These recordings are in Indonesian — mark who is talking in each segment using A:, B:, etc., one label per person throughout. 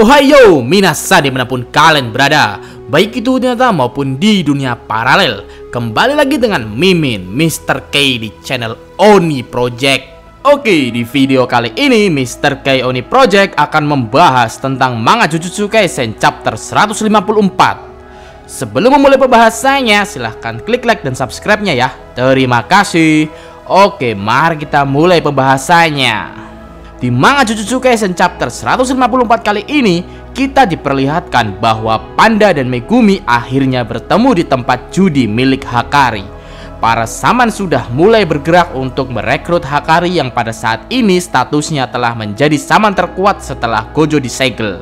A: Ohayo minasan dimanapun kalian berada, baik itu nyata maupun di dunia paralel. Kembali lagi dengan Mimin Mr. K di channel Oni Project. Oke, di video kali ini Mr. K Oni Project akan membahas tentang manga Jujutsu Kaisen chapter 154. Sebelum memulai pembahasannya, silahkan klik like dan subscribe-nya ya. Terima kasih. Oke, mari kita mulai pembahasannya. Di manga Jujutsu Kaisen chapter 154 kali ini, kita diperlihatkan bahwa Panda dan Megumi akhirnya bertemu di tempat judi milik Hakari. Para saman sudah mulai bergerak untuk merekrut Hakari yang pada saat ini statusnya telah menjadi saman terkuat setelah Gojo disegel.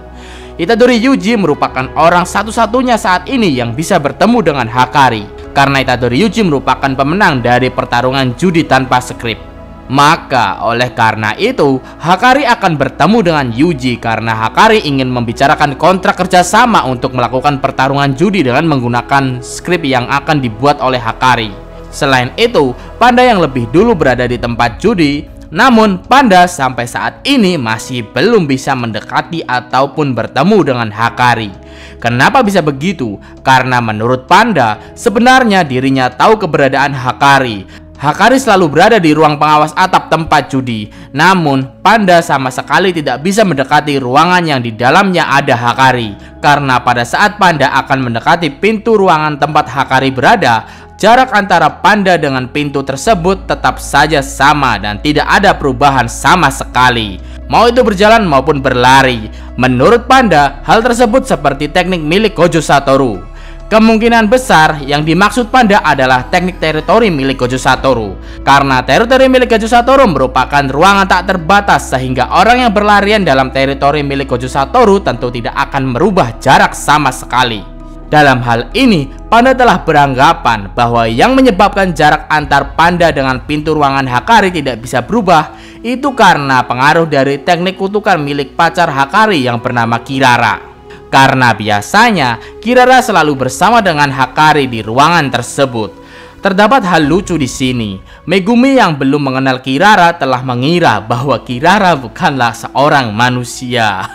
A: Itadori Yuji merupakan orang satu-satunya saat ini yang bisa bertemu dengan Hakari, karena Itadori Yuji merupakan pemenang dari pertarungan judi tanpa skrip. Maka oleh karena itu Hakari akan bertemu dengan Yuji karena Hakari ingin membicarakan kontrak kerjasama untuk melakukan pertarungan judi dengan menggunakan skrip yang akan dibuat oleh Hakari. Selain itu, Panda yang lebih dulu berada di tempat judi, namun Panda sampai saat ini masih belum bisa mendekati ataupun bertemu dengan Hakari. Kenapa bisa begitu? Karena menurut Panda, sebenarnya dirinya tahu keberadaan Hakari. Hakari selalu berada di ruang pengawas atap tempat judi. Namun, Panda sama sekali tidak bisa mendekati ruangan yang di dalamnya ada Hakari. Karena pada saat Panda akan mendekati pintu ruangan tempat Hakari berada, jarak antara Panda dengan pintu tersebut tetap saja sama dan tidak ada perubahan sama sekali. Mau itu berjalan maupun berlari. Menurut Panda, hal tersebut seperti teknik milik Gojo Satoru. Kemungkinan besar yang dimaksud Panda adalah teknik teritori milik Gojo Satoru. Karena teritori milik Gojo Satoru merupakan ruangan tak terbatas, sehingga orang yang berlarian dalam teritori milik Gojo Satoru tentu tidak akan merubah jarak sama sekali. Dalam hal ini, Panda telah beranggapan bahwa yang menyebabkan jarak antar Panda dengan pintu ruangan Hakari tidak bisa berubah itu karena pengaruh dari teknik kutukan milik pacar Hakari yang bernama Kirara. Karena biasanya Kirara selalu bersama dengan Hakari di ruangan tersebut. Terdapat hal lucu di sini. Megumi yang belum mengenal Kirara telah mengira bahwa Kirara bukanlah seorang manusia.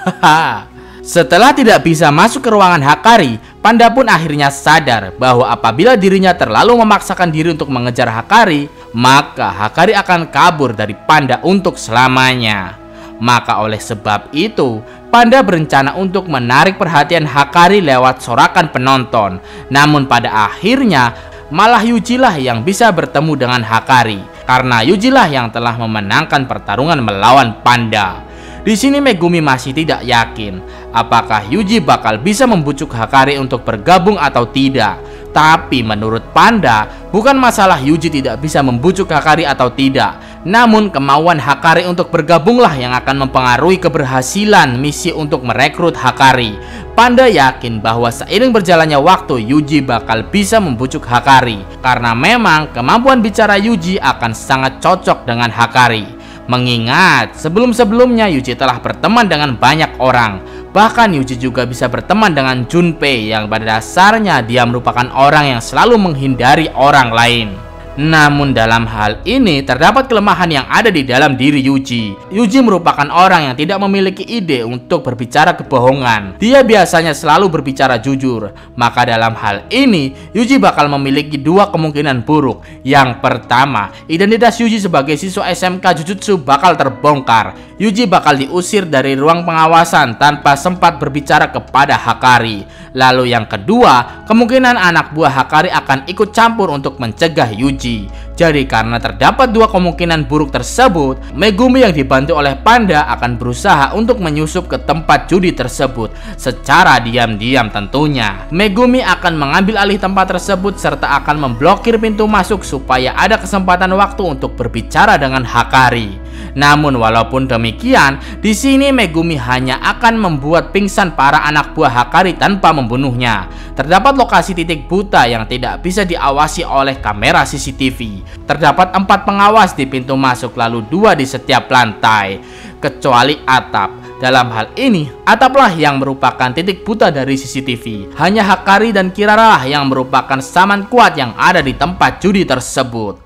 A: Setelah tidak bisa masuk ke ruangan Hakari, Panda pun akhirnya sadar bahwa apabila dirinya terlalu memaksakan diri untuk mengejar Hakari, maka Hakari akan kabur dari Panda untuk selamanya. Maka oleh sebab itu, Panda berencana untuk menarik perhatian Hakari lewat sorakan penonton. Namun pada akhirnya malah Yuji lah yang bisa bertemu dengan Hakari, karena Yuji lah yang telah memenangkan pertarungan melawan Panda. Di sini Megumi masih tidak yakin apakah Yuji bakal bisa membujuk Hakari untuk bergabung atau tidak. Tapi menurut Panda, bukan masalah Yuji tidak bisa membujuk Hakari atau tidak, namun kemauan Hakari untuk bergabunglah yang akan mempengaruhi keberhasilan misi untuk merekrut Hakari. Panda yakin bahwa seiring berjalannya waktu Yuji bakal bisa membujuk Hakari, karena memang kemampuan bicara Yuji akan sangat cocok dengan Hakari. Mengingat sebelum-sebelumnya Yuji telah berteman dengan banyak orang. Bahkan Yuji juga bisa berteman dengan Junpei yang pada dasarnya dia merupakan orang yang selalu menghindari orang lain. Namun dalam hal ini terdapat kelemahan yang ada di dalam diri Yuji. Yuji merupakan orang yang tidak memiliki ide untuk berbicara kebohongan. Dia biasanya selalu berbicara jujur. Maka dalam hal ini Yuji bakal memiliki dua kemungkinan buruk. Yang pertama, identitas Yuji sebagai siswa SMK Jujutsu bakal terbongkar. Yuji bakal diusir dari ruang pengawasan tanpa sempat berbicara kepada Hakari. Lalu yang kedua, kemungkinan anak buah Hakari akan ikut campur untuk mencegah Yuji. Jadi karena terdapat dua kemungkinan buruk tersebut, Megumi yang dibantu oleh Panda akan berusaha untuk menyusup ke tempat judi tersebut secara diam-diam tentunya. Megumi akan mengambil alih tempat tersebut serta akan memblokir pintu masuk supaya ada kesempatan waktu untuk berbicara dengan Hakari. Namun walaupun demikian, di sini Megumi hanya akan membuat pingsan para anak buah Hakari tanpa membunuhnya. Terdapat lokasi titik buta yang tidak bisa diawasi oleh kamera CCTV. Terdapat 4 pengawas di pintu masuk, lalu 2 di setiap lantai, kecuali atap. Dalam hal ini, ataplah yang merupakan titik buta dari CCTV. Hanya Hakari dan Kirara yang merupakan saman kuat yang ada di tempat judi tersebut.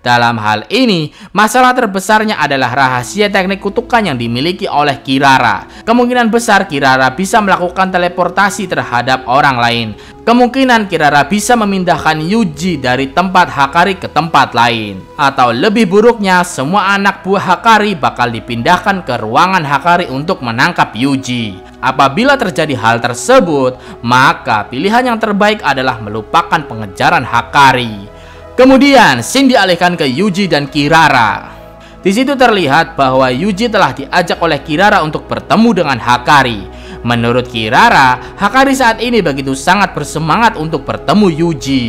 A: Dalam hal ini, masalah terbesarnya adalah rahasia teknik kutukan yang dimiliki oleh Kirara. Kemungkinan besar Kirara bisa melakukan teleportasi terhadap orang lain. Kemungkinan Kirara bisa memindahkan Yuji dari tempat Hakari ke tempat lain. Atau lebih buruknya, semua anak buah Hakari bakal dipindahkan ke ruangan Hakari untuk menangkap Yuji. Apabila terjadi hal tersebut, maka pilihan yang terbaik adalah melupakan pengejaran Hakari. Kemudian, scene dialihkan ke Yuji dan Kirara. Di situ terlihat bahwa Yuji telah diajak oleh Kirara untuk bertemu dengan Hakari. Menurut Kirara, Hakari saat ini begitu sangat bersemangat untuk bertemu Yuji.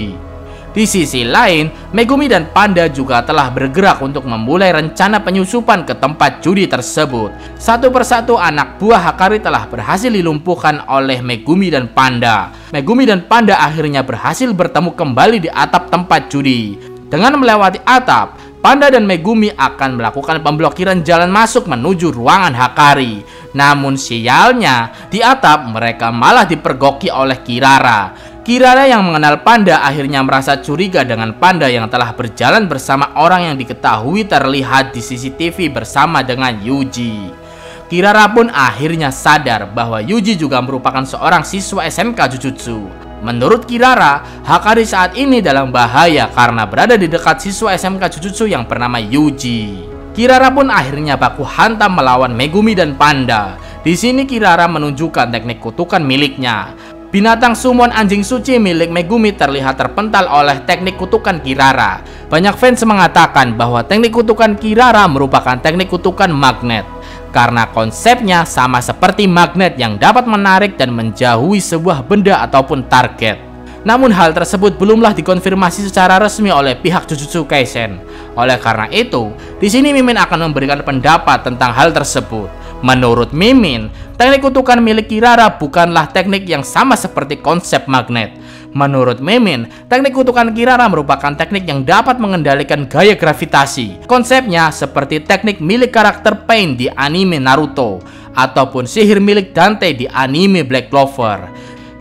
A: Di sisi lain, Megumi dan Panda juga telah bergerak untuk memulai rencana penyusupan ke tempat judi tersebut. Satu persatu anak buah Hakari telah berhasil dilumpuhkan oleh Megumi dan Panda. Megumi dan Panda akhirnya berhasil bertemu kembali di atap tempat judi. Dengan melewati atap, Panda dan Megumi akan melakukan pemblokiran jalan masuk menuju ruangan Hakari. Namun sialnya, di atap mereka malah dipergoki oleh Kirara. Kirara yang mengenal Panda akhirnya merasa curiga dengan Panda yang telah berjalan bersama orang yang diketahui terlihat di CCTV bersama dengan Yuji. Kirara pun akhirnya sadar bahwa Yuji juga merupakan seorang siswa SMK Jujutsu. Menurut Kirara, Hakari saat ini dalam bahaya karena berada di dekat siswa SMK Jujutsu yang bernama Yuji. Kirara pun akhirnya baku hantam melawan Megumi dan Panda. Di sini Kirara menunjukkan teknik kutukan miliknya. Binatang summon anjing suci milik Megumi terlihat terpental oleh teknik kutukan Kirara. Banyak fans mengatakan bahwa teknik kutukan Kirara merupakan teknik kutukan magnet, karena konsepnya sama seperti magnet yang dapat menarik dan menjauhi sebuah benda ataupun target. Namun hal tersebut belumlah dikonfirmasi secara resmi oleh pihak Jujutsu Kaisen. Oleh karena itu, di sini Mimin akan memberikan pendapat tentang hal tersebut. Menurut Mimin, teknik kutukan milik Kirara bukanlah teknik yang sama seperti konsep magnet. Menurut Mimin, teknik kutukan Kirara merupakan teknik yang dapat mengendalikan gaya gravitasi. Konsepnya seperti teknik milik karakter Pain di anime Naruto, ataupun sihir milik Dante di anime Black Clover.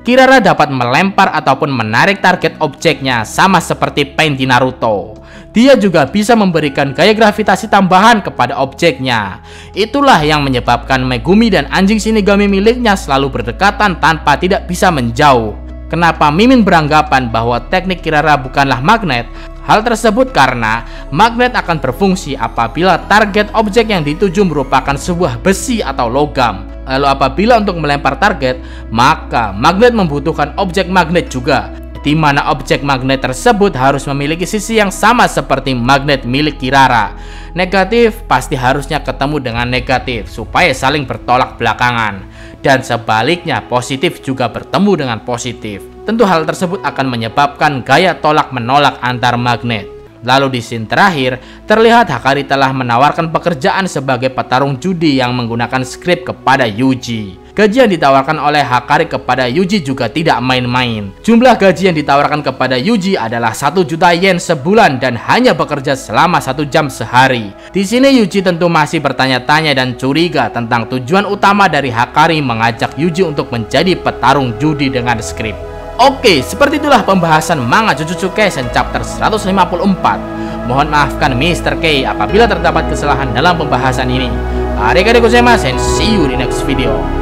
A: Kirara dapat melempar ataupun menarik target objeknya sama seperti Pain di Naruto. Dia juga bisa memberikan gaya gravitasi tambahan kepada objeknya. Itulah yang menyebabkan Megumi dan anjing Shinigami miliknya selalu berdekatan tanpa tidak bisa menjauh. Kenapa Mimin beranggapan bahwa teknik Kirara bukanlah magnet? Hal tersebut karena magnet akan berfungsi apabila target objek yang dituju merupakan sebuah besi atau logam. Lalu apabila untuk melempar target, maka magnet membutuhkan objek magnet juga, di mana objek magnet tersebut harus memiliki sisi yang sama seperti magnet milik Kirara. Negatif pasti harusnya ketemu dengan negatif supaya saling bertolak belakangan. Dan sebaliknya positif juga bertemu dengan positif. Tentu hal tersebut akan menyebabkan gaya tolak menolak antar magnet. Lalu di scene terakhir, terlihat Hakari telah menawarkan pekerjaan sebagai petarung judi yang menggunakan skrip kepada Yuji. Gaji yang ditawarkan oleh Hakari kepada Yuji juga tidak main-main. Jumlah gaji yang ditawarkan kepada Yuji adalah 1 juta yen sebulan dan hanya bekerja selama 1 jam sehari. Di sini Yuji tentu masih bertanya-tanya dan curiga tentang tujuan utama dari Hakari mengajak Yuji untuk menjadi petarung judi dengan skrip. Oke, seperti itulah pembahasan manga Jujutsu Kaisen chapter 154. Mohon maafkan Mr. K apabila terdapat kesalahan dalam pembahasan ini. Arigatou gozaimasu and see you di next video.